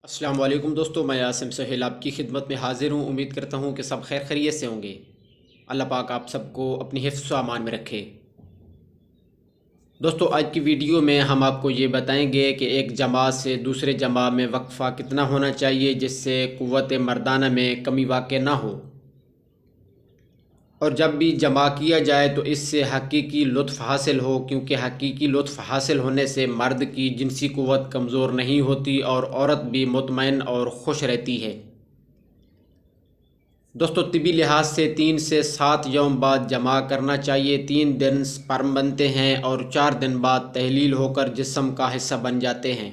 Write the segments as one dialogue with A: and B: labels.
A: السلام علیکم دوستو، میں عاصم سہیل آپ کی خدمت میں حاضر ہوں۔ امید کرتا ہوں کہ سب خیر خیریت سے ہوں گے۔ اللہ پاک آپ سب کو اپنی حفظ و امان میں رکھے۔ دوستو، آج کی ویڈیو میں ہم آپ کو یہ بتائیں گے کہ ایک جماعت سے دوسرے جماعت میں وقفہ کتنا ہونا چاہیے جس سے قوت مردانہ میں کمی واقع نہ ہو، اور جب بھی جمع کیا جائے تو اس سے حقیقی لطف حاصل ہو، کیونکہ حقیقی لطف حاصل ہونے سے مرد کی جنسی قوت کمزور نہیں ہوتی اور عورت بھی مطمئن اور خوش رہتی ہے۔ دوستو، طبی لحاظ سے 3 سے 7 یوم بعد جمع کرنا چاہیے۔ 3 دن سپرم بنتے ہیں اور 4 دن بعد تحلیل ہو کر جسم کا حصہ بن جاتے ہیں۔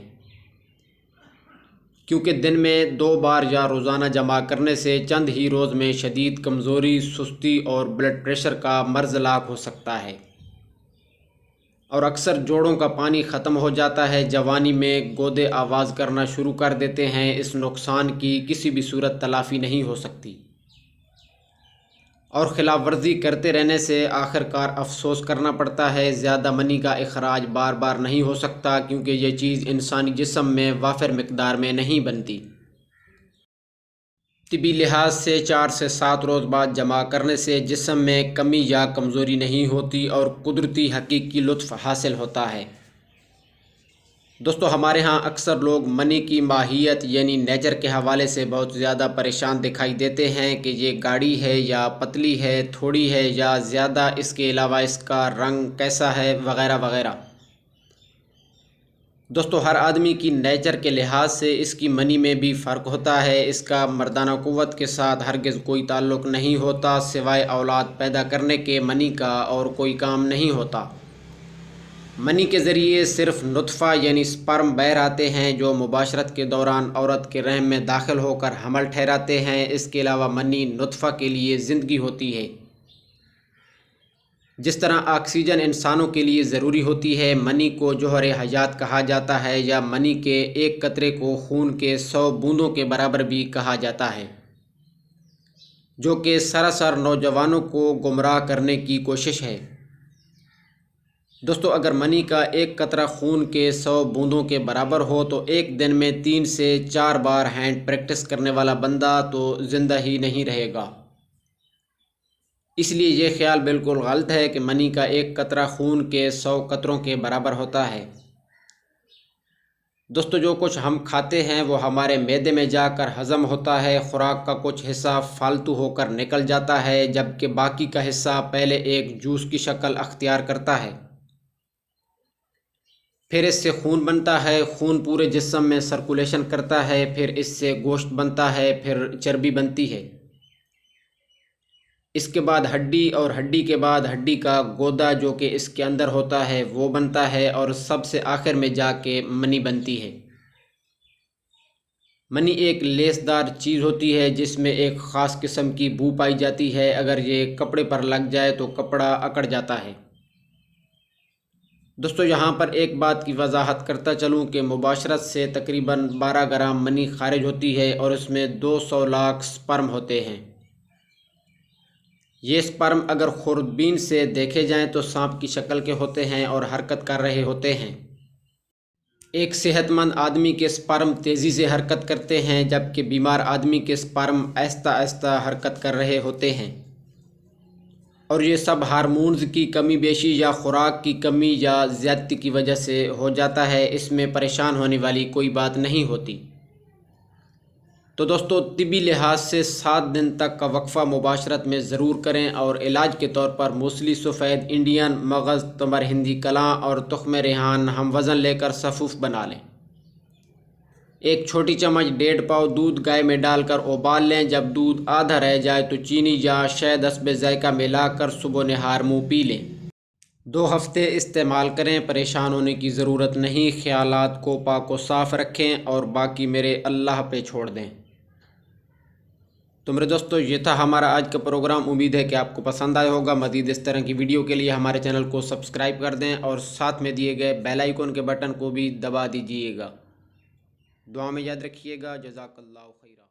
A: کیونکہ دن میں 2 بار یا روزانہ جمع کرنے سے چند ہی روز میں شدید کمزوری، سستی اور بلڈ پریشر کا مرض لاحق ہو سکتا ہے، اور اکثر جوڑوں کا پانی ختم ہو جاتا ہے۔ جوانی میں گودے آواز کرنا شروع کر دیتے ہیں۔ اس نقصان کی کسی بھی صورت تلافی نہیں ہو سکتی، اور خلاف ورزی کرتے رہنے سے آخر کار افسوس کرنا پڑتا ہے۔ زیادہ منی کا اخراج بار بار نہیں ہو سکتا، کیونکہ یہ چیز انسانی جسم میں وافر مقدار میں نہیں بنتی۔ طبی لحاظ سے 4 سے 7 روز بعد جمع کرنے سے جسم میں کمی یا کمزوری نہیں ہوتی اور قدرتی حقیقی لطف حاصل ہوتا ہے۔ دوستو، ہمارے ہاں اکثر لوگ منی کی ماہیت یعنی نیچر کے حوالے سے بہت زیادہ پریشان دکھائی دیتے ہیں کہ یہ گاڑھی ہے یا پتلی ہے، تھوڑی ہے یا زیادہ، اس کے علاوہ اس کا رنگ کیسا ہے، وغیرہ وغیرہ۔ دوستو، ہر آدمی کی نیچر کے لحاظ سے اس کی منی میں بھی فرق ہوتا ہے۔ اس کا مردانہ قوت کے ساتھ ہرگز کوئی تعلق نہیں ہوتا، سوائے اولاد پیدا کرنے کے منی کا اور کوئی کام نہیں ہوتا۔ منی کے ذریعے صرف نطفہ یعنی سپرم باہر آتے ہیں، جو مباشرت کے دوران عورت کے رحم میں داخل ہو کر حمل ٹھہراتے ہیں۔ اس کے علاوہ منی نطفہ کے لیے زندگی ہوتی ہے۔ جس طرح آکسیجن انسانوں کے لیے ضروری ہوتی ہے، منی کو جوہر حیات کہا جاتا ہے، یا منی کے ایک قطرے کو خون کے 100 بوندوں کے برابر بھی کہا جاتا ہے، جو کہ سراسر نوجوانوں کو گمراہ کرنے کی کوشش ہے۔ دوستو، اگر منی کا ایک قطرہ خون کے 100 بوندوں کے برابر ہو تو ایک دن میں 3 سے 4 بار ہینڈ پریکٹس کرنے والا بندہ تو زندہ ہی نہیں رہے گا۔ اس لیے یہ خیال بالکل غلط ہے کہ منی کا ایک قطرہ خون کے 100 قطروں کے برابر ہوتا ہے۔ دوستو، جو کچھ ہم کھاتے ہیں وہ ہمارے معدے میں جا کر ہضم ہوتا ہے۔ خوراک کا کچھ حصہ فالتو ہو کر نکل جاتا ہے، جبکہ باقی کا حصہ پہلے ایک جوس کی شکل اختیار کرتا ہے، پھر اس سے خون بنتا ہے۔ خون پورے جسم میں سرکولیشن کرتا ہے، پھر اس سے گوشت بنتا ہے، پھر چربی بنتی ہے۔ اس کے بعد ہڈی، اور ہڈی کے بعد ہڈی کا گودا جو کہ اس کے اندر ہوتا ہے وہ بنتا ہے، اور سب سے آخر میں جا کے منی بنتی ہے۔ منی ایک لیسدار چیز ہوتی ہے جس میں ایک خاص قسم کی بو پائی جاتی ہے۔ اگر یہ کپڑے پر لگ جائے تو کپڑا اکڑ جاتا ہے۔ دوستو، یہاں پر ایک بات کی وضاحت کرتا چلوں کہ مباشرت سے تقریباً 12 گرام منی خارج ہوتی ہے، اور اس میں 200 لاکھ سپرم ہوتے ہیں۔ یہ سپرم اگر خوردبین سے دیکھے جائیں تو سانپ کی شکل کے ہوتے ہیں اور حرکت کر رہے ہوتے ہیں۔ ایک صحت مند آدمی کے سپرم تیزی سے حرکت کرتے ہیں، جبکہ بیمار آدمی کے سپرم آہستہ آہستہ حرکت کر رہے ہوتے ہیں، اور یہ سب ہارمونز کی کمی بیشی یا خوراک کی کمی یا زیادتی کی وجہ سے ہو جاتا ہے۔ اس میں پریشان ہونے والی کوئی بات نہیں ہوتی۔ تو دوستو، طبی لحاظ سے 7 دن تک کا وقفہ مباشرت میں ضرور کریں، اور علاج کے طور پر موسلی سفید، انڈین مغز، تمر ہندی کلاں اور تخم ریحان ہم وزن لے کر صفوف بنا لیں۔ ایک چھوٹی چمچ 1.5 پاؤ دودھ گائے میں ڈال کر ابال لیں۔ جب دودھ آدھا رہ جائے تو چینی یا شہد حسب ذائقہ ملا کر صبح نہار منہ پی لیں۔ 2 ہفتے استعمال کریں، پریشان ہونے کی ضرورت نہیں۔ خیالات کو پاک و صاف رکھیں اور باقی میرے اللہ پہ چھوڑ دیں۔ تو میرے دوستو، یہ تھا ہمارا آج کا پروگرام۔ امید ہے کہ آپ کو پسند آیا ہوگا۔ مزید اس طرح کی ویڈیو کے لیے ہمارے چینل کو سبسکرائب کر دیں، اور ساتھ میں دیے گئے بیل آئیکن کے بٹن کو بھی دبا دیجیے گا۔ دعا میں یاد رکھیے گا۔ جزاک اللہ خیرہ۔